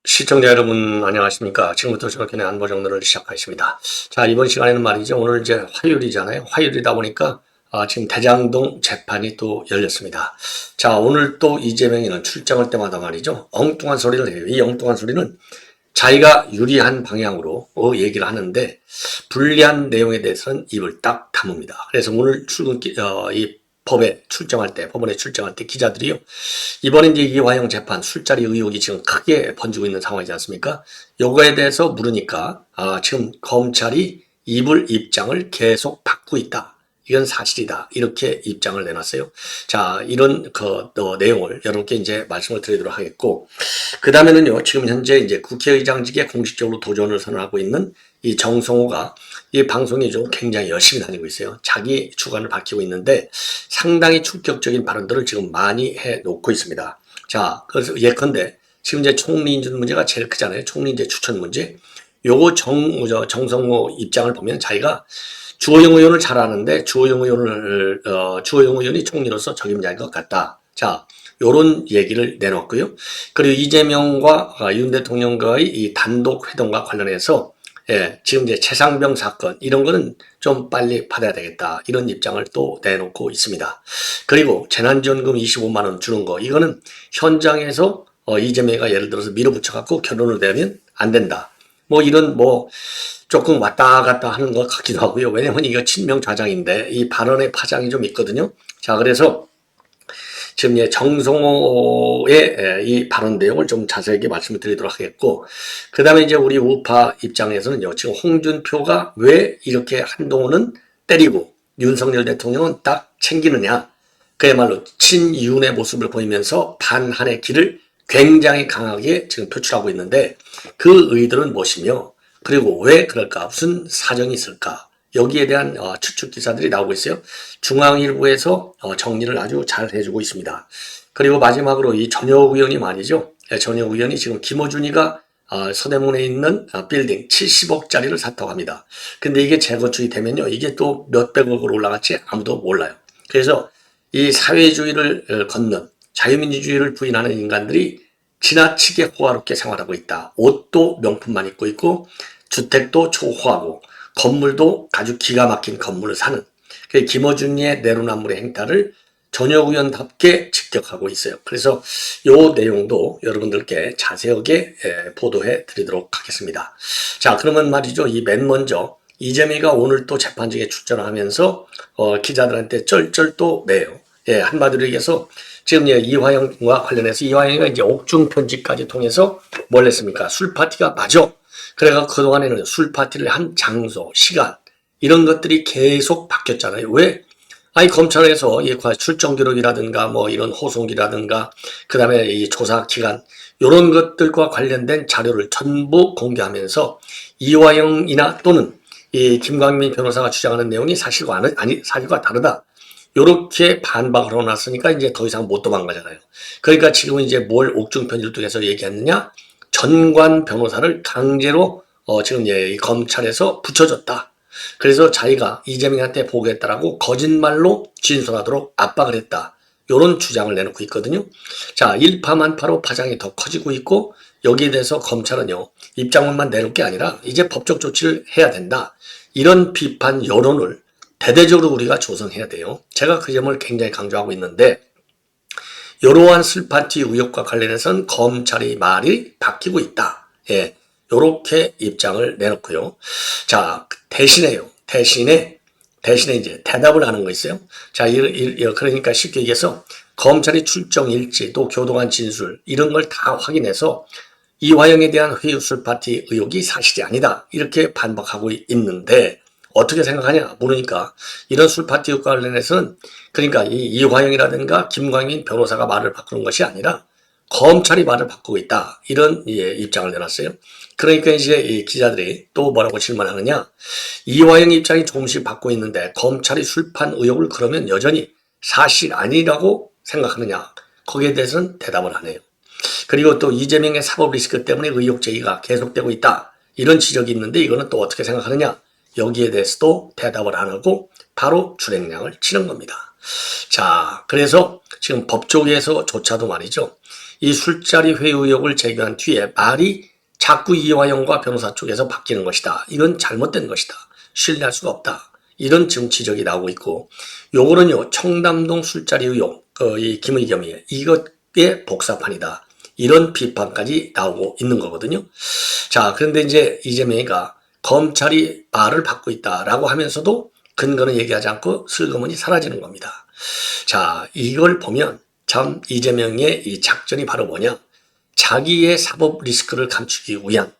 시청자 여러분 안녕하십니까. 지금부터 저렇게 안보정론을 시작하겠습니다. 자, 이번 시간에는 말이죠. 오늘 이제 화요일이잖아요. 화요일이다 보니까 지금 대장동 재판이 또 열렸습니다. 자, 오늘 또 이재명이는 출장할 때마다 말이죠. 엉뚱한 소리를 해요. 이 엉뚱한 소리는 자기가 유리한 방향으로 얘기를 하는데 불리한 내용에 대해서는 입을 딱 다뭅니다. 그래서 오늘 이 법원에 출정할 때 기자들이요. 이번에 이제 이화영 재판 술자리 의혹이 지금 크게 번지고 있는 상황이지 않습니까? 요거에 대해서 물으니까 지금 검찰이 입장을 계속 바꾸고 있다. 이건 사실이다. 이렇게 입장을 내놨어요. 자, 이런 내용을 여러분께 이제 말씀을 드리도록 하겠고, 그 다음에는요, 지금 현재 이제 국회의장직에 공식적으로 도전을 선언하고 있는 이 정성호가 이 방송에 좀 굉장히 열심히 다니고 있어요. 자기 주관을 밝히고 있는데 상당히 충격적인 발언들을 지금 많이 해 놓고 있습니다. 자, 그래서 예컨대 지금 이제 총리 인준 문제가 제일 크잖아요. 총리 이제 추천 문제. 요거 정성호 입장을 보면 자기가 주호영 의원을 잘 아는데 주호영 의원이 총리로서 적임자일 것 같다. 자, 요런 얘기를 내놓고요. 그리고 이재명과 윤 대통령과의 이 단독 회동과 관련해서 지금 이제 최상병 사건 이런 거는 좀 빨리 받아야 되겠다. 이런 입장을 또 내놓고 있습니다. 그리고 재난지원금 25만 원 주는 거 이거는 현장에서 이재명이가 예를 들어서 밀어붙여 갖고 결론을 내면 안 된다. 뭐 이런 조금 왔다 갔다 하는 것 같기도 하고요. 왜냐면 이거 친명좌장인데 이 발언의 파장이 좀 있거든요. 자, 그래서 지금 정성호의 이 발언 내용을 좀 자세하게 말씀을 드리도록 하겠고, 그 다음에 이제 우리 우파 입장에서는요, 지금 홍준표가 왜 이렇게 한동훈은 때리고 윤석열 대통령은 딱 챙기느냐, 그야말로 친윤의 모습을 보이면서 반한의 길을 굉장히 강하게 지금 표출하고 있는데 그 의도는 무엇이며, 그리고 왜 그럴까, 무슨 사정이 있을까, 여기에 대한 추측 기사들이 나오고 있어요. 중앙일보에서 정리를 아주 잘 해주고 있습니다. 그리고 마지막으로 이 전혁 의원이 말이죠. 전혁 의원이 지금 김어준이가 서대문에 있는 빌딩 70억짜리를 샀다고 합니다. 근데 이게 재건축이 되면요, 이게 또 몇백억으로 올라갈지 아무도 몰라요. 그래서 이 사회주의를 걷는 자유민주주의를 부인하는 인간들이 지나치게 호화롭게 생활하고 있다. 옷도 명품만 입고 있고 주택도 초호화고 건물도 아주 기가 막힌 건물을 사는 김어준이의 내로남불의 행태를 전혁 의원답게 직격하고 있어요. 그래서 이 내용도 여러분들께 자세하게 보도해 드리도록 하겠습니다. 자, 그러면 말이죠. 이 맨 먼저 이재명이가 오늘 또 재판정에 출전을 하면서 기자들한테 쩔쩔 또 매요. 한마디로 얘기해서 지금 이화영과 관련해서 이화영이가 이제 옥중 편지까지 통해서 뭘 했습니까? 술 파티가 맞아. 그래가 그동안에는 술 파티를 한 장소, 시간 이런 것들이 계속 바뀌었잖아요. 왜? 검찰에서 이 출정 기록이라든가 뭐 이런 호송기라든가 그다음에 이 조사 기간 이런 것들과 관련된 자료를 전부 공개하면서 이화영이나 또는 이 김광민 변호사가 주장하는 내용이 사실과 다르다. 요렇게 반박을 하고 났으니까 이제 더 이상 못 도망가잖아요. 그러니까 지금은 이제 뭘 옥중 편지를 통해서 얘기했느냐? 전관 변호사를 강제로 지금 이 검찰에서 붙여줬다. 그래서 자기가 이재명한테 보고했다라고 거짓말로 진술하도록 압박을 했다. 이런 주장을 내놓고 있거든요. 자, 일파만파로 파장이 더 커지고 있고 여기에 대해서 검찰은요, 입장문만 내놓을 게 아니라 이제 법적 조치를 해야 된다. 이런 비판 여론을 대대적으로 우리가 조성해야 돼요. 제가 그 점을 굉장히 강조하고 있는데 이러한 술파티 의혹과 관련해서는 검찰의 말이 바뀌고 있다. 요렇게 입장을 내놓고요. 자, 대신에 이제 대답을 하는 거 있어요. 자, 그러니까 쉽게 얘기해서 검찰이 출정 일지 또 교도관 진술 이런 걸 다 확인해서 이화영에 대한 회유 술파티 의혹이 사실이 아니다. 이렇게 반박하고 있는데 어떻게 생각하냐 물으니까 이런 술파티 의혹과 관련해서는 그러니까 이화영이라든가 김광민 변호사가 말을 바꾸는 것이 아니라 검찰이 말을 바꾸고 있다. 이런 입장을 내놨어요. 그러니까 이제 이 기자들이 또 뭐라고 질문하느냐. 이화영 입장이 조금씩 바뀌고 있는데 검찰이 술판 의혹을 그러면 여전히 사실 아니라고 생각하느냐. 거기에 대해서는 대답을 하네요. 그리고 또 이재명의 사법 리스크 때문에 의혹 제기가 계속되고 있다. 이런 지적이 있는데 이거는 또 어떻게 생각하느냐? 여기에 대해서도 대답을 안 하고 바로 출행량을 치는 겁니다. 자, 그래서 지금 법조계에서조차도 말이죠. 이 술자리 회유 의혹을 제기한 뒤에 말이 자꾸 이화영과 변호사 쪽에서 바뀌는 것이다. 이건 잘못된 것이다. 신뢰할 수가 없다. 이런 지금 지적이 나오고 있고, 요거는요, 청담동 술자리 의혹, 이 김의겸이 이것의 복사판이다. 이런 비판까지 나오고 있는 거거든요. 자, 그런데 이제 이재명이가 검찰이 말을 받고 있다라고 하면서도 근거는 얘기하지 않고 슬그머니 사라지는 겁니다. 자, 이걸 보면 참 이재명의 이 작전이 바로 뭐냐? 자기의 사법 리스크를 감추기 위한,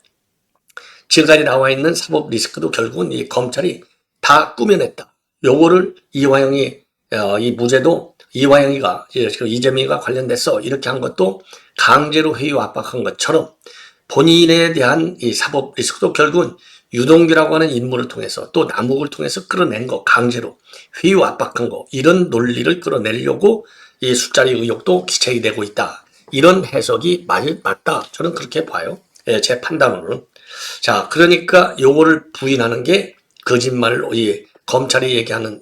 지금까지 나와 있는 사법 리스크도 결국은 이 검찰이 다 꾸며냈다. 요거를 이화영이, 이 무죄도 이화영이가, 이재명이가 관련돼서 이렇게 한 것도 강제로 회유 압박한 것처럼 본인에 대한 이 사법 리스크도 결국은 유동규라고 하는 인물을 통해서 또 남욱을 통해서 끌어낸 거, 강제로 회유 압박한 거, 이런 논리를 끌어내려고 이 술자리 의혹도 기체이 되고 있다. 이런 해석이 맞다. 저는 그렇게 봐요. 예, 제 판단으로는. 자, 그러니까 요거를 부인하는 게 거짓말을, 이 검찰이 얘기하는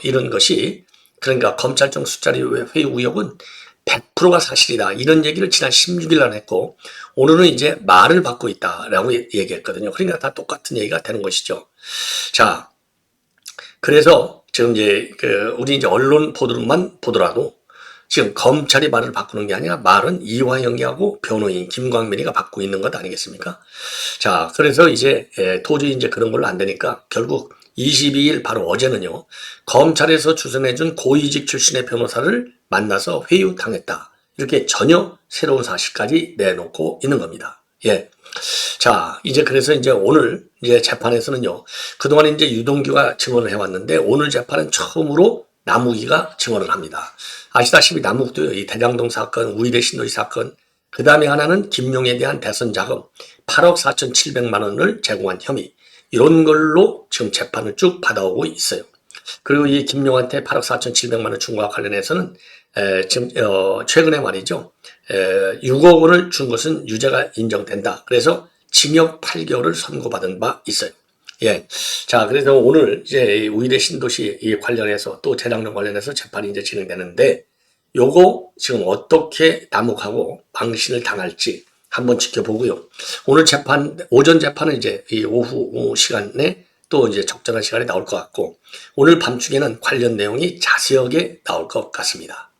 이런 것이, 그러니까 검찰청 술자리 회유 의혹은 100%가 사실이다. 이런 얘기를 지난 16일 날 했고, 오늘은 이제 말을 받고 있다라고 얘기했거든요. 그러니까 다 똑같은 얘기가 되는 것이죠. 자, 그래서 지금 이제 우리 이제 언론 보도만 보더라도 지금 검찰이 말을 바꾸는 게 아니라 말은 이화영이하고 변호인 김광민이가 받고 있는 것 아니겠습니까? 자, 그래서 이제 도저히 이제 그런 걸로 안 되니까 결국 22일 바로 어제는요, 검찰에서 추천해준 고위직 출신의 변호사를 만나서 회유당했다. 이렇게 전혀 새로운 사실까지 내놓고 있는 겁니다. 예. 자, 이제 그래서 이제 오늘 이제 재판에서는요, 그동안 이제 유동규가 증언을 해왔는데 오늘 재판은 처음으로 남욱이가 증언을 합니다. 아시다시피 남욱도요, 이 대장동 사건, 우이대 신도시 사건, 그 다음에 하나는 김용에 대한 대선 자금 8억 4,700만 원을 제공한 혐의, 이런 걸로 지금 재판을 쭉 받아오고 있어요. 그리고 이 김용한테 8억 4,700만 원 준 것과 관련해서는 지금 최근에 말이죠, 6억 원을 준 것은 유죄가 인정된다. 그래서 징역 8개월을 선고받은 바 있어요. 예. 자, 그래서 오늘 이제 우이대 신도시 이 관련해서 또 재량론 관련해서 재판이 이제 진행되는데, 요거 지금 어떻게 남욱하고 망신을 당할지 한번 지켜보고요. 오늘 재판, 오전 재판은 이제 이 오후 시간에 또 이제 적절한 시간에 나올 것 같고, 오늘 밤중에는 관련 내용이 자세하게 나올 것 같습니다.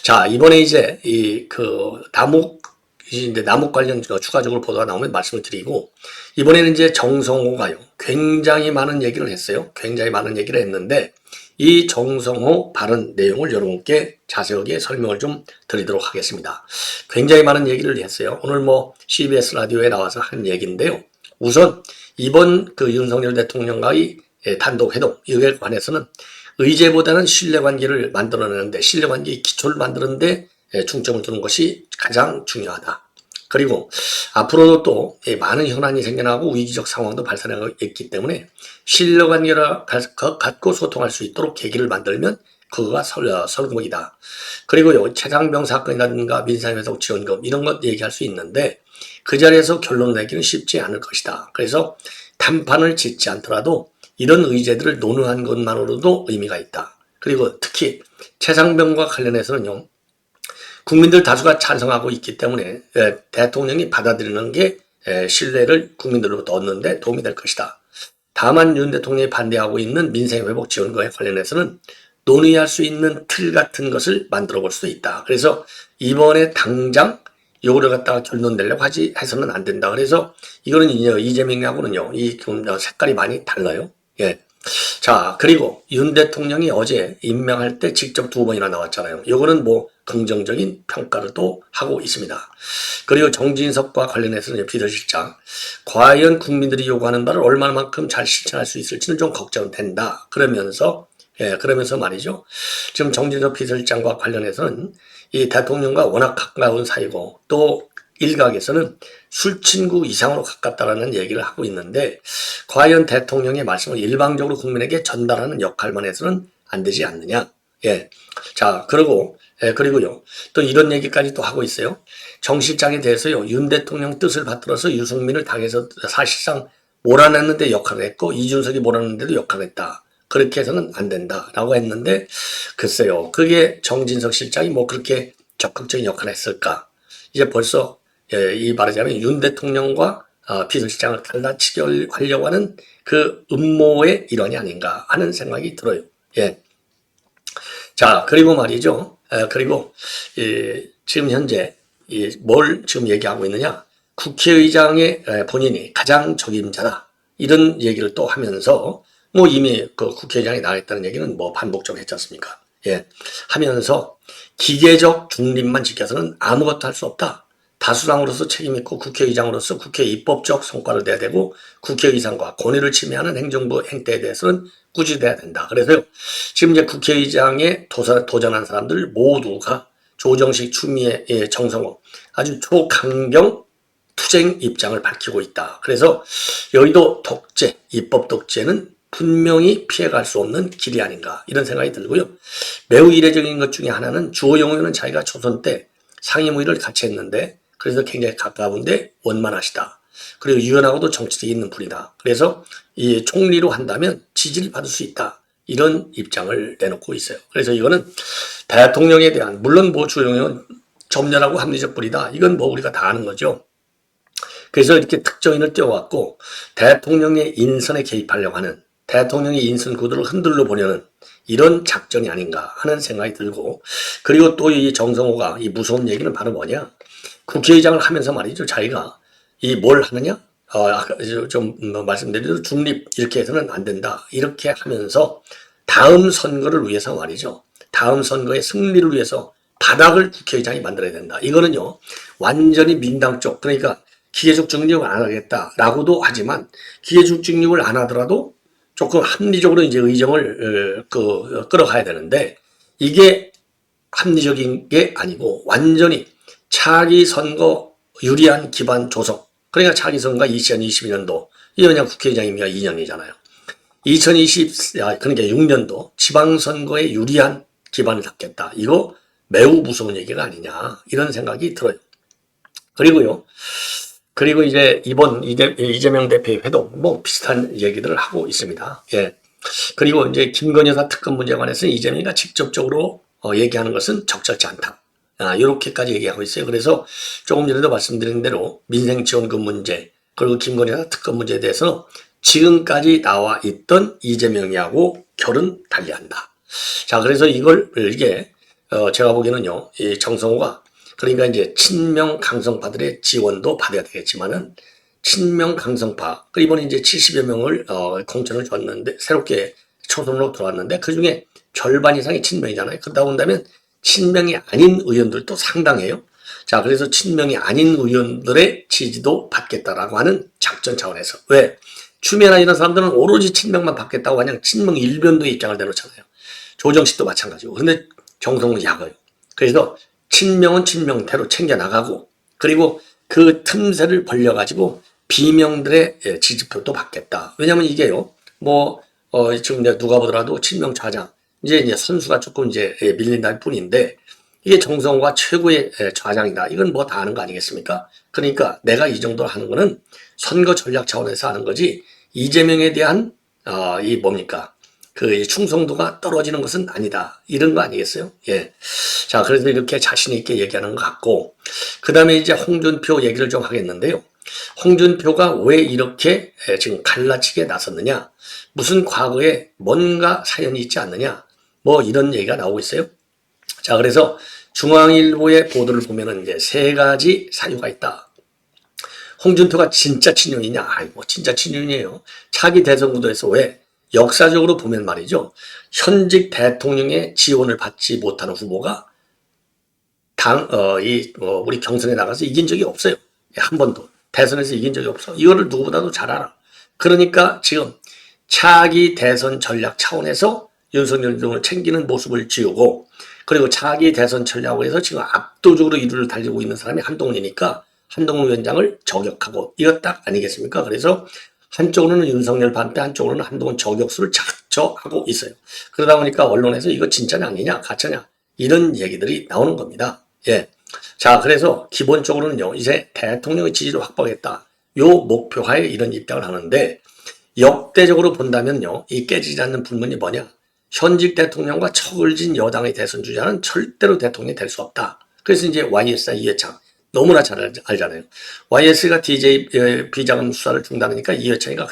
자, 이번에 이제 남욱 관련 추가적으로 보도가 나오면 말씀을 드리고, 이번에는 이제 정성호가요, 굉장히 많은 얘기를 했어요. 굉장히 많은 얘기를 했는데, 이 정성호 발언 내용을 여러분께 자세하게 설명을 좀 드리도록 하겠습니다. 굉장히 많은 얘기를 했어요. 오늘 뭐 CBS 라디오에 나와서 한 얘기인데요. 우선 이번 윤석열 대통령과의 단독 회동, 이에 관해서는 의제보다는 신뢰관계를 만들어내는데, 신뢰관계의 기초를 만드는데 중점을 두는 것이 가장 중요하다. 그리고 앞으로도 또 많은 현안이 생겨나고 위기적 상황도 발생하고 있기 때문에 신뢰관계를 갖고 소통할 수 있도록 계기를 만들면 그거가 설국이다. 그리고요, 최상병 사건이라든가 민사회복 지원금 이런 것 얘기할 수 있는데 그 자리에서 결론을 내기는 쉽지 않을 것이다. 그래서 단판을 짓지 않더라도 이런 의제들을 논의한 것만으로도 의미가 있다. 그리고 특히 최상병과 관련해서는요, 국민들 다수가 찬성하고 있기 때문에 대통령이 받아들이는 게 신뢰를 국민들로부터 얻는데 도움이 될 것이다. 다만 윤 대통령이 반대하고 있는 민생회복 지원금에 관련해서는 논의할 수 있는 틀 같은 것을 만들어 볼 수도 있다. 그래서 이번에 당장 요거를 갖다가 결론 내려고 해서는 안 된다. 그래서 이거는 이재명하고는요, 이 색깔이 많이 달라요. 예. 자, 그리고 윤 대통령이 어제 임명할 때 직접 2번이나 나왔잖아요. 요거는 뭐 긍정적인 평가를 또 하고 있습니다. 그리고 정진석과 관련해서는 비서실장, 과연 국민들이 요구하는 바를 얼마만큼 잘 실천할 수 있을지는 좀 걱정된다. 그러면서 말이죠, 지금 정진석 비서실장과 관련해서는 이 대통령과 워낙 가까운 사이고 또 일각에서는 술친구 이상으로 가깝다라는 얘기를 하고 있는데, 과연 대통령의 말씀을 일방적으로 국민에게 전달하는 역할만 해서는 안 되지 않느냐. 예. 자, 그리고요. 또 이런 얘기까지 또 하고 있어요. 정 실장에 대해서요. 윤 대통령 뜻을 받들어서 유승민을 당에서 사실상 몰아냈는데 역할을 했고, 이준석이 몰아냈는데도 역할을 했다. 그렇게 해서는 안 된다라고 했는데, 글쎄요. 그게 정진석 실장이 뭐 그렇게 적극적인 역할을 했을까? 이제 벌써, 이 말하자면 윤 대통령과 비서실장을 갈라치기 하려고 하는 그 음모의 일환이 아닌가 하는 생각이 들어요. 예. 자, 그리고 말이죠. 그리고 지금 현재 뭘 지금 얘기하고 있느냐? 국회의장의 본인이 가장 적임자다. 이런 얘기를 또 하면서 뭐 이미 그 국회의장이 나왔다는 얘기는 뭐 반복적으로 했지 않습니까? 예. 하면서 기계적 중립만 지켜서는 아무것도 할 수 없다. 다수당으로서 책임있고 국회의장으로서 국회 입법적 성과를 내야 되고 국회의장과 권위를 침해하는 행정부 행태에 대해서는 꾸짖어야 된다. 그래서요. 지금 이제 국회의장에 도전한 사람들 모두가 조정식, 추미애, 정성호 아주 초강경 투쟁 입장을 밝히고 있다. 그래서 여의도 독재, 입법 독재는 분명히 피해갈 수 없는 길이 아닌가 이런 생각이 들고요. 매우 이례적인 것 중에 하나는 주호영 의원은 자기가 초선 때 상임위를 같이 했는데 그래서 굉장히 가까운데 원만하시다. 그리고 유연하고도 정치력이 있는 분이다. 그래서 이 총리로 한다면 지지를 받을 수 있다. 이런 입장을 내놓고 있어요. 그래서 이거는 대통령에 대한 물론 뭐 주호영 의원 점잖하고 합리적 분이다. 이건 뭐 우리가 다 아는 거죠. 그래서 이렇게 특정인을 띄워갖고 대통령의 인선에 개입하려고 하는 대통령의 인선 구도를 흔들러 보려는 이런 작전이 아닌가 하는 생각이 들고 그리고 또 이 정성호가 이 무서운 얘기는 바로 뭐냐 국회의장을 하면서 말이죠 자기가 이 뭘 하느냐 아까 좀 말씀드린 대로 중립 이렇게 해서는 안 된다 이렇게 하면서 다음 선거를 위해서 말이죠 다음 선거의 승리를 위해서 바닥을 국회의장이 만들어야 된다 이거는요 완전히 민당 쪽 그러니까 기계적 중립을 안 하겠다라고도 하지만 기계적 중립을 안 하더라도 조금 합리적으로 이제 의정을 끌어가야 되는데 이게 합리적인 게 아니고 완전히 차기 선거 유리한 기반 조성. 그러니까 차기 선거가 2022년도 이게 그냥 국회의장임이가 2년이잖아요. 그러니까 6년도 지방선거에 유리한 기반을 잡겠다. 이거 매우 무서운 얘기가 아니냐 이런 생각이 들어요. 그리고 이제 이번 이재명 대표의 회동 뭐 비슷한 얘기들을 하고 있습니다. 예. 그리고 이제 김건희 여사 특검 문제에 관해서 이재명이가 직접적으로 얘기하는 것은 적절치 않다. 이렇게까지 얘기하고 있어요. 그래서 조금 전에도 말씀드린 대로 민생지원금 문제 그리고 김건희 여사 특검 문제에 대해서는 지금까지 나와 있던 이재명이하고 결은 달리한다. 자, 그래서 이게 제가 보기에는요, 이 정성호가 그러니까 이제 친명 강성파들의 지원도 받아야 되겠지만은 친명 강성파 이번에 이제 70여 명을 공천을 줬는데 새롭게 초선으로 들어왔는데 그 중에 절반 이상이 친명이잖아요. 그러다 본다면 친명이 아닌 의원들도 상당해요. 자, 그래서 친명이 아닌 의원들의 지지도 받겠다라고 하는 작전 차원에서 왜 추미애나 이런 사람들은 오로지 친명만 받겠다고 그냥 친명 일변도의 입장을 내놓잖아요. 조정식도 마찬가지고. 근데 정성은 약어요. 그래서 친명은 친명태로 챙겨나가고 그리고 그 틈새를 벌려가지고 비명들의 지지표도 받겠다. 왜냐면 이게요. 지금 누가 보더라도 친명 좌장 이제 선수가 조금 밀린다는 뿐인데 이게 정성호가 최고의 좌장이다. 이건 뭐 다 아는 거 아니겠습니까? 그러니까 내가 이 정도로 하는 거는 선거 전략 차원에서 하는 거지 이재명에 대한 그 충성도가 떨어지는 것은 아니다. 이런 거 아니겠어요? 예. 자, 그래서 이렇게 자신 있게 얘기하는 것 같고, 그 다음에 이제 홍준표 얘기를 좀 하겠는데요. 홍준표가 왜 이렇게 지금 갈라치게 나섰느냐? 무슨 과거에 뭔가 사연이 있지 않느냐? 뭐 이런 얘기가 나오고 있어요. 자, 그래서 중앙일보의 보도를 보면은 이제 3가지 사유가 있다. 홍준표가 진짜 친윤이냐? 진짜 친윤이에요. 차기 대선 구도에서 왜? 역사적으로 보면 말이죠. 현직 대통령의 지원을 받지 못하는 후보가 우리 경선에 나가서 이긴 적이 없어요. 한 번도. 대선에서 이긴 적이 없어. 이거를 누구보다도 잘 알아. 그러니까 지금 차기 대선 전략 차원에서 윤석열 등을 챙기는 모습을 지우고 그리고 차기 대선 전략을 해서 지금 압도적으로 이루를 달리고 있는 사람이 한동훈이니까 한동훈 위원장을 저격하고 이거 딱 아니겠습니까? 그래서 한쪽으로는 윤석열 반대, 한쪽으로는 한동훈 저격수를 작정하고 있어요. 그러다 보니까 언론에서 이거 진짜냐 아니냐, 가짜냐 이런 얘기들이 나오는 겁니다. 예. 자, 그래서 기본적으로는요, 이제 대통령의 지지를 확보하겠다. 요 목표하에 이런 입장을 하는데, 역대적으로 본다면요, 이 깨지지 않는 불문이 뭐냐? 현직 대통령과 척을 진 여당의 대선 주자는 절대로 대통령이 될 수 없다. 그래서 이제 YS와 이회창 너무나 잘 알잖아요. YS가 DJ 비자금 수사를 중단하니까 이회창이가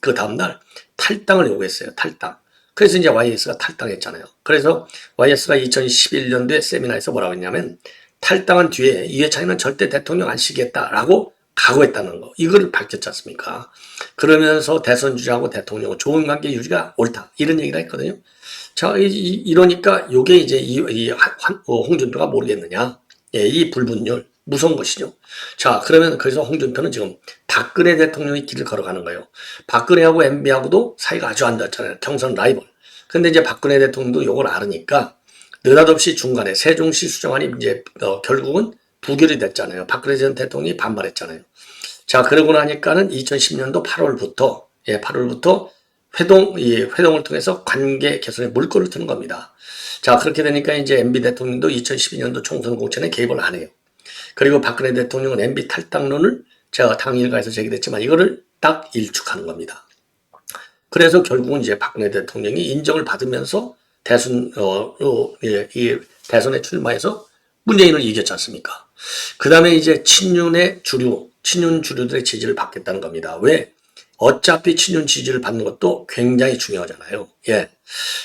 그 다음날 탈당을 요구했어요. 탈당. 그래서 이제 YS가 탈당했잖아요. 그래서 YS가 2011년도에 세미나에서 뭐라고 했냐면 탈당한 뒤에 이회창이는 절대 대통령 안 시키겠다라고 각오했다는 거. 이걸 밝혔지 않습니까? 그러면서 대선 주자하고 대통령 좋은 관계 유지가 옳다. 이런 얘기를 했거든요. 자, 이러니까 요게 이제 홍준표가 모르겠느냐. 예, 이 불분율. 무서운 것이죠. 자, 그러면 그래서 홍준표는 지금 박근혜 대통령의 길을 걸어가는 거예요. 박근혜하고 MB하고도 사이가 아주 안 좋았잖아요. 경선 라이벌. 근데 이제 박근혜 대통령도 요걸 알으니까 느닷없이 중간에 세종시 수정안이 이제 결국은 부결이 됐잖아요. 박근혜 전 대통령이 반발했잖아요. 자, 그러고 나니까는 2010년도 8월부터 회동을 통해서 관계 개선에 물꼬를 트는 겁니다. 자, 그렇게 되니까 이제 MB 대통령도 2012년도 총선 공천에 개입을 안 해요. 그리고 박근혜 대통령은 MB 탈당론을 제가 당일가에서 제기됐지만 이거를 딱 일축하는 겁니다. 그래서 결국은 이제 박근혜 대통령이 인정을 받으면서 대선에 출마해서 문재인을 이겼지 않습니까? 그 다음에 이제 친윤 주류들의 지지를 받겠다는 겁니다. 왜? 어차피 친윤 지지를 받는 것도 굉장히 중요하잖아요. 예.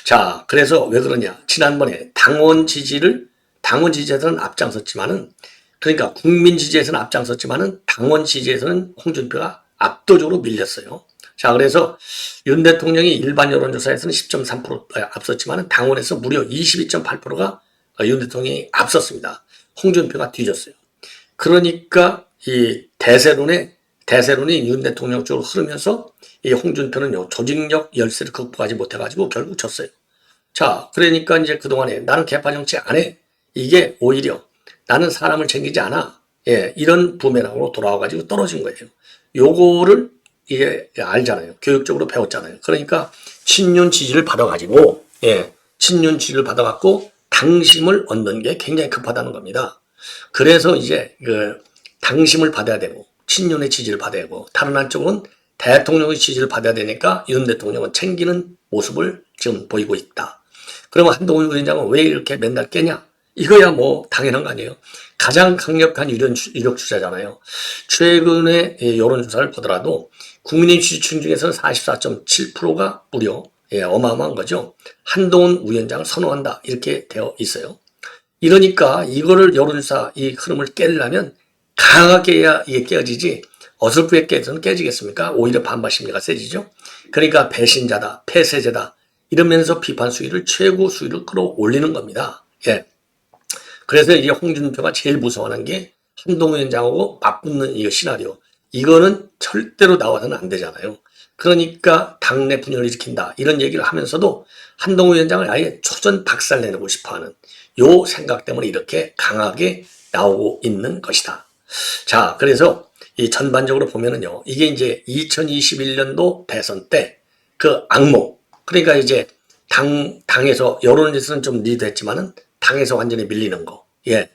자, 그래서 왜 그러냐? 지난번에 당원 지지에서는 앞장섰지만은, 그러니까 국민 지지에서는 앞장섰지만은 당원 지지에서는 홍준표가 압도적으로 밀렸어요. 자, 그래서 윤 대통령이 일반 여론조사에서는 10.3% 앞섰지만은 당원에서 무려 22.8%가 윤 대통령이 앞섰습니다. 홍준표가 뒤졌어요. 그러니까 이 대세론이 윤 대통령 쪽으로 흐르면서 이 홍준표는요, 조직력 열세를 극복하지 못해가지고 결국 졌어요. 자, 그러니까 이제 그동안에 나는 개파 정치 안 해. 이게 오히려 나는 사람을 챙기지 않아. 예, 이런 부메랑으로 돌아와가지고 떨어진 거예요. 요거를 이게 알잖아요. 교육적으로 배웠잖아요. 그러니까 친윤 지지를 받아가지고, 예, 친윤 지지를 받아갖고 당심을 얻는 게 굉장히 급하다는 겁니다. 그래서 이제 당심을 받아야 되고 친윤의 지지를 받아야 되고 다른 한쪽은 대통령의 지지를 받아야 되니까 윤 대통령은 챙기는 모습을 지금 보이고 있다. 그러면 한동훈 위원장은 왜 이렇게 맨날 깨냐? 이거야 뭐 당연한 거 아니에요. 가장 강력한 유력 주자잖아요. 최근에 여론조사를 보더라도 국민의 지지층 중에서는 44.7%가 무려 어마어마한 거죠. 한동훈 위원장을 선호한다 이렇게 되어 있어요. 이러니까 이거를 여론조사 이 흐름을 깨려면 강하게 해야 이게 깨어지지 어설프게 깨서는 깨지겠습니까? 오히려 반발 심리가 세지죠. 그러니까 배신자다, 폐쇄자다 이러면서 비판 수위를 최고 수위를 끌어올리는 겁니다. 예. 그래서 이제 홍준표가 제일 무서워하는 게 한동훈 위원장하고 맞붙는 이 시나리오. 이거는 절대로 나와서는 안 되잖아요. 그러니까 당내 분열을 일으킨다 이런 얘기를 하면서도 한동훈 위원장을 아예 초전 박살내고 싶어하는 요 생각 때문에 이렇게 강하게 나오고 있는 것이다. 자, 그래서 이 전반적으로 보면은요, 이게 이제 2021년도 대선 때 그 악몽, 그러니까 이제 당에서 여론에서는 좀 리드했지만은 당에서 완전히 밀리는 거, 예,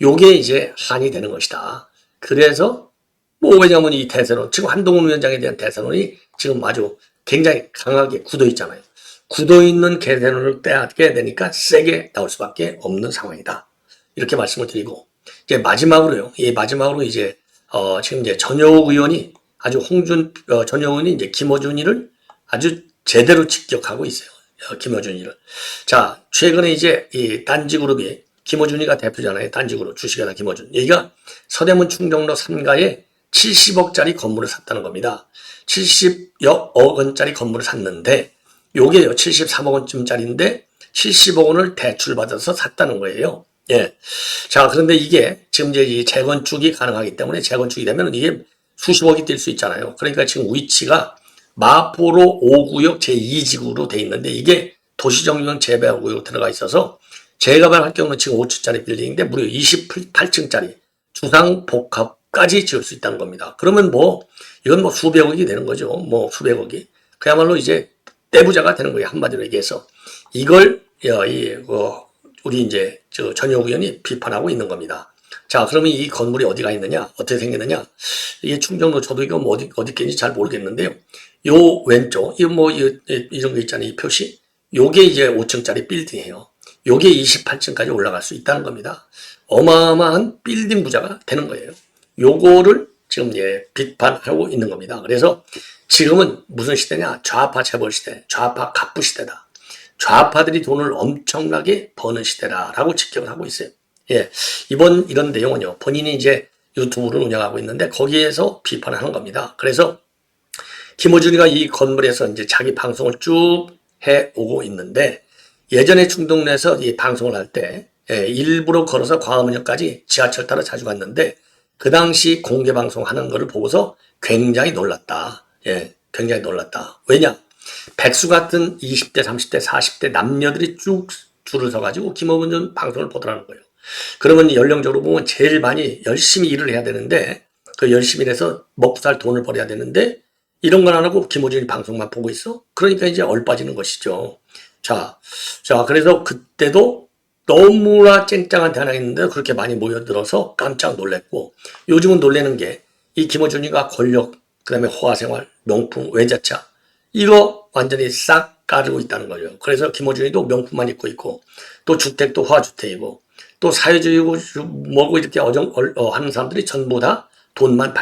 요게 이제 한이 되는 것이다. 그래서 뭐 왜냐면 이 대세론 지금 한동훈 위원장에 대한 대세론이 지금 아주 굉장히 강하게 굳어 있잖아요. 굳어 있는 대세론을 빼야 되니까 세게 나올 수밖에 없는 상황이다. 이렇게 말씀을 드리고 이제 마지막으로 이제 지금 이제 전효욱 의원이 전효욱 의원이 이제 김어준이를 아주 제대로 직격하고 있어요. 김어준이를. 자, 최근에 이제 이 딴지그룹이 김어준이가 대표잖아요. 딴지그룹 주식회사 김어준. 여기가 서대문 충정로 3가에 70억짜리 건물을 샀다는 겁니다. 70억 원짜리 건물을 샀는데 요게요 73억 원쯤짜리인데 70억 원을 대출받아서 샀다는 거예요. 예. 자, 그런데 이게 지금 이제 이 재건축이 가능하기 때문에 재건축이 되면 이게 수십억이 뛸 수 있잖아요. 그러니까 지금 위치가 마포로 5구역 제2지구로 돼 있는데 이게 도시정유형 재배구역 들어가 있어서 재개발할 경우는 지금 5층짜리 빌딩인데 무려 28층짜리 주상복합까지 지을 수 있다는 겁니다. 그러면 뭐 이건 뭐 수백억이 되는 거죠. 뭐 수백억이. 그야말로 이제 떼부자가 되는 거예요. 한마디로 얘기해서. 이걸 우리 이제 전효 의원이 비판하고 있는 겁니다. 자, 그러면 이 건물이 어디가 있느냐? 어떻게 생겼느냐? 이게 충정로 저도 이거 뭐 어디 겠는지 잘 모르겠는데요. 요 왼쪽, 이런 거 있잖아요. 이 표시. 요게 이제 5층짜리 빌딩이에요. 요게 28층까지 올라갈 수 있다는 겁니다. 어마어마한 빌딩 부자가 되는 거예요. 요거를 지금 비판하고 있는 겁니다. 그래서 지금은 무슨 시대냐? 좌파 재벌 시대, 좌파 갑부 시대다. 좌파들이 돈을 엄청나게 버는 시대라라고 직격을 하고 있어요. 예, 이런 내용은요, 본인이 이제 유튜브를 운영하고 있는데 거기에서 비판을 하는 겁니다. 그래서 김어준이가 이 건물에서 이제 자기 방송을 쭉 해오고 있는데 예전에 충동로에서 이 방송을 할 때 일부러 걸어서 광화문역까지 지하철 타러 자주 갔는데 그 당시 공개 방송하는 거를 보고서 굉장히 놀랐다. 예, 굉장히 놀랐다. 왜냐? 백수 같은 20대, 30대, 40대 남녀들이 쭉 줄을 서가지고 김어준 방송을 보더라는 거예요. 그러면 연령적으로 보면 제일 많이 열심히 일을 해야 되는데 그 열심히 일해서 먹고 살 돈을 벌어야 되는데 이런 건 안 하고 김어준이 방송만 보고 있어? 그러니까 이제 얼빠지는 것이죠. 자, 그래서 그때도 너무나 쨍쨍한 대안했는데 그렇게 많이 모여들어서 깜짝 놀랐고 요즘은 놀라는 게 이 김어준이가 권력, 그 다음에 호화생활, 명품, 외제차 이거 완전히 싹 가르고 있다는 거죠. 그래서 김어준이도 명품만 입고 있고 또 주택도 화주택이고 또 사회주의고 뭐고 이렇게 하는 사람들이 전부 다 돈만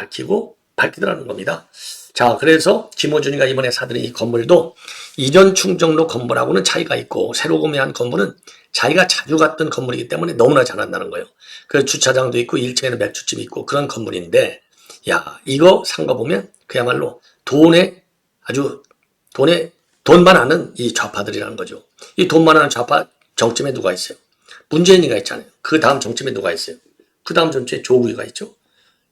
밝히더라는 겁니다. 자, 그래서 김어준이가 이번에 사들인 이 건물도 이전 충정로 건물하고는 차이가 있고 새로 구매한 건물은 자기가 자주 갔던 건물이기 때문에 너무나 잘한다는 거예요. 그 주차장도 있고 1층에는 맥주집이 있고 그런 건물인데 야, 이거 산 거 보면 그야말로 돈만 아는 이 좌파들이라는 거죠. 이 돈만 아는 좌파 정점에 누가 있어요? 문재인이가 있잖아요. 그 다음 정점에 누가 있어요? 그 다음 정점에 조국이가 있죠.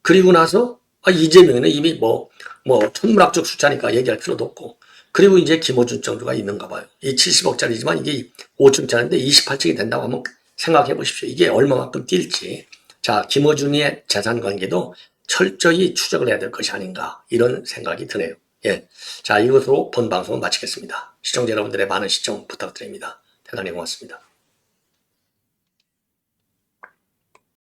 그리고 나서 이재명은 이미 천문학적 숫자니까 얘기할 필요도 없고 그리고 이제 김어준 정도가 있는가 봐요. 이 70억짜리지만 이게 5층짜리인데 28층이 된다고 한번 생각해 보십시오. 이게 얼마만큼 뛸지. 자, 김어준의 재산 관계도 철저히 추적을 해야 될 것이 아닌가 이런 생각이 드네요. 예, 자, 이것으로 본 방송은 마치겠습니다. 시청자 여러분들의 많은 시청 부탁드립니다. 대단히 고맙습니다.